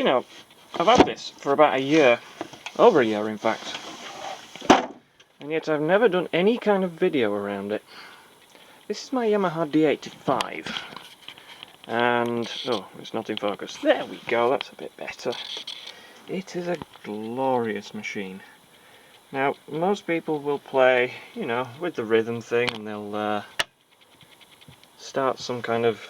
you know, I've had this for about a year, over a year in fact, and yet I've never done any kind of video around it. This is my Yamaha D85, and, oh, it's not in focus. There we go, that's a bit better. It is a glorious machine. Now, most people will play, you know, with the rhythm thing, and they'll start some kind of,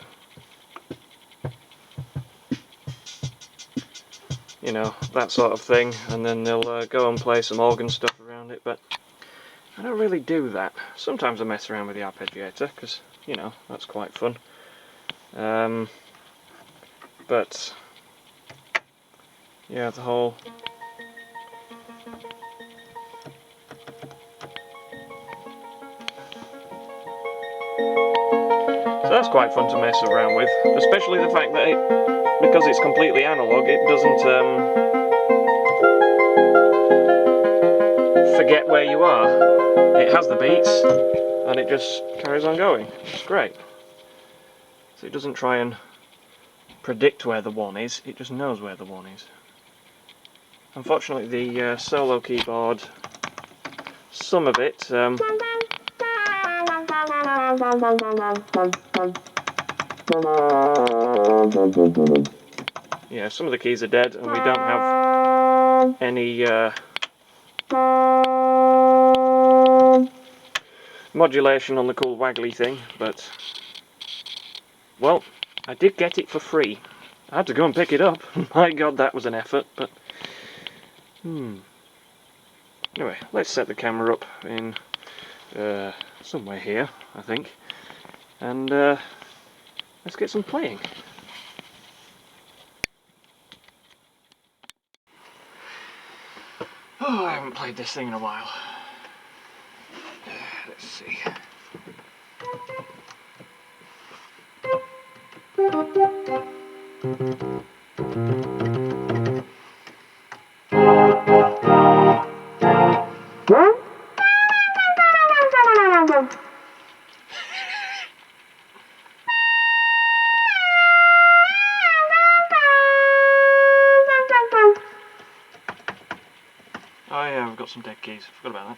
you know, that sort of thing, and then they'll go and play some organ stuff around it, but I don't really do that. Sometimes I mess around with the arpeggiator, because, you know, that's quite fun. But, yeah, the whole... So that's quite fun to mess around with, especially the fact that because it's completely analog, it doesn't forget where you are. It has the beats, and it just carries on going. It's great. So it doesn't try and predict where the one is, it just knows where the one is. Unfortunately, the solo keyboard, some of it, yeah, some of the keys are dead, and we don't have any modulation on the cool waggly thing, but, well, I did get it for free. I had to go and pick it up. My god, that was an effort, but... Anyway, let's set the camera up in somewhere here, I think, and let's get some playing. Oh, I haven't played this thing in a while. Let's see. Oh yeah, we've got some dead keys, forgot about that.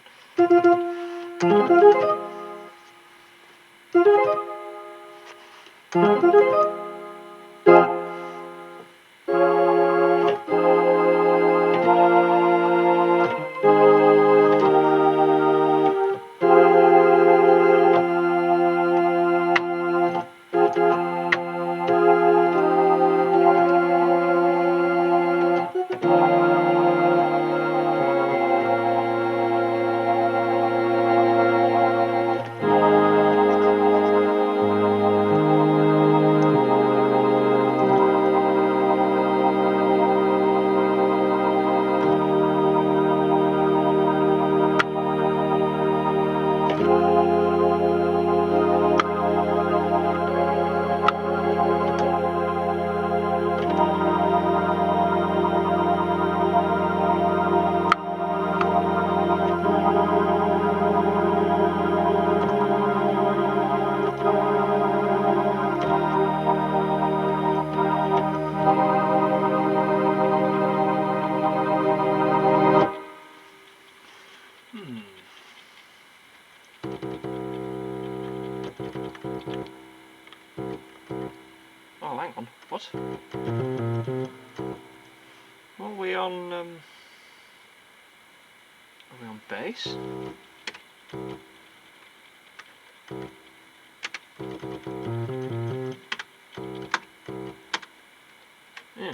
Oh, hang on, what? Are we on bass? Yeah.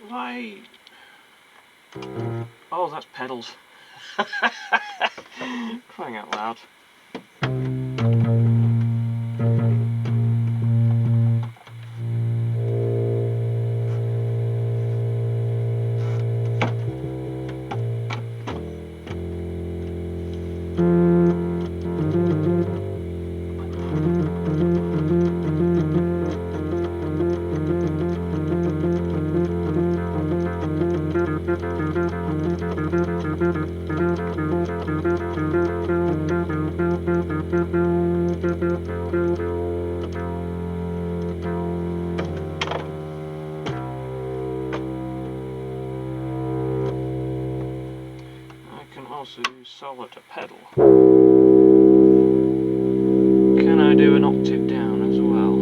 Why? Oh, that's pedals. Crying out loud. can also use solo to pedal. Can I do an octave down as well?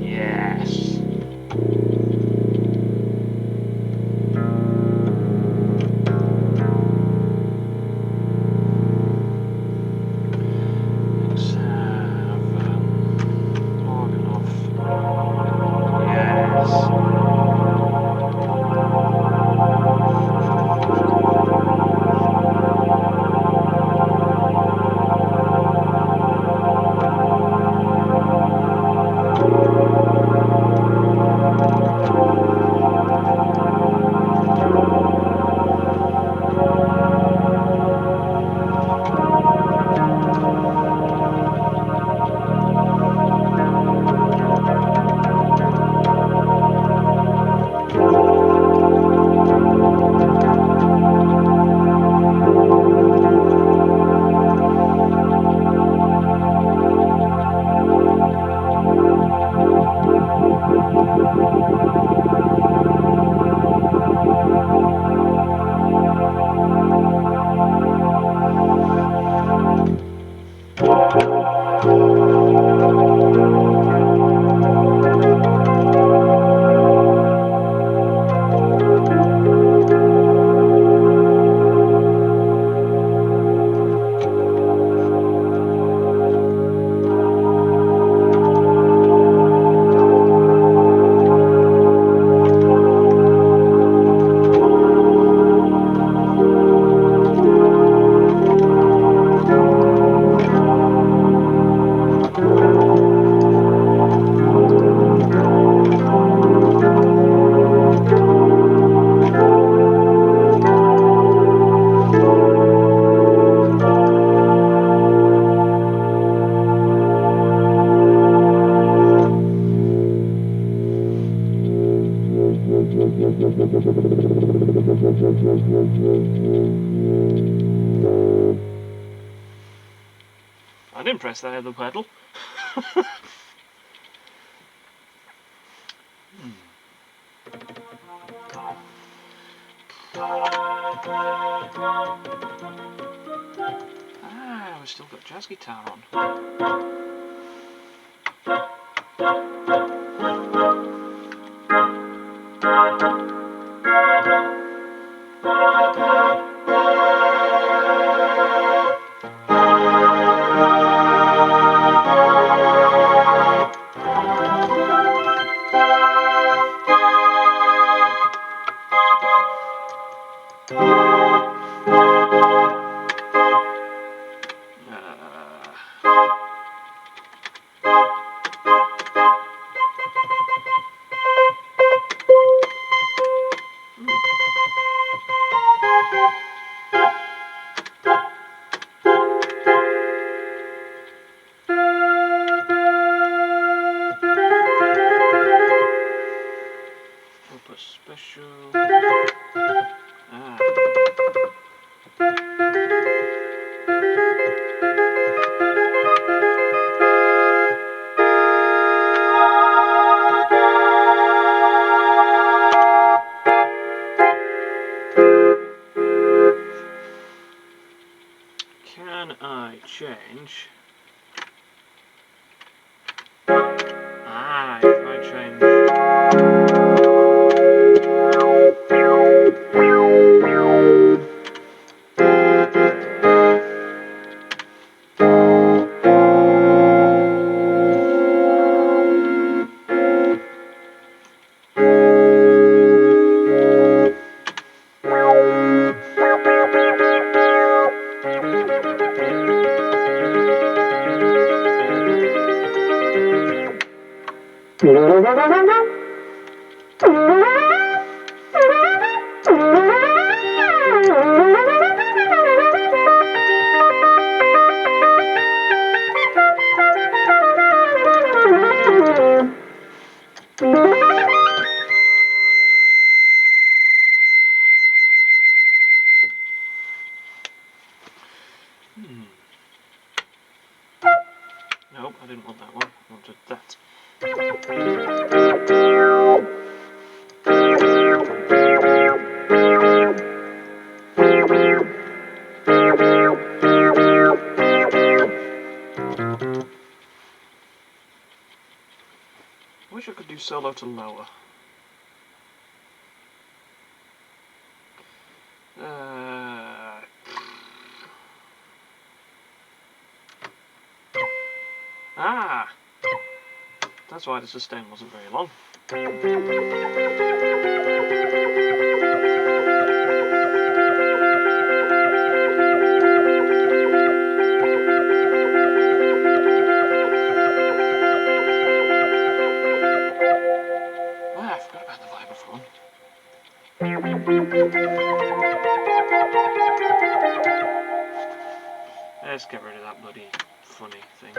Yes! Let's have organ off. Yes! I didn't press that other pedal. Ah, we've still got jazz guitar on. We'll put special. Ah. Can I change? Ah, if I change. Nope, I didn't want that one. I wanted that. I wish I could do solo to lower. Ah! That's why the sustain wasn't very long. Ah, I forgot about the vibraphone. Let's get rid of that bloody funny thing.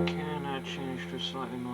Can I change to slightly more,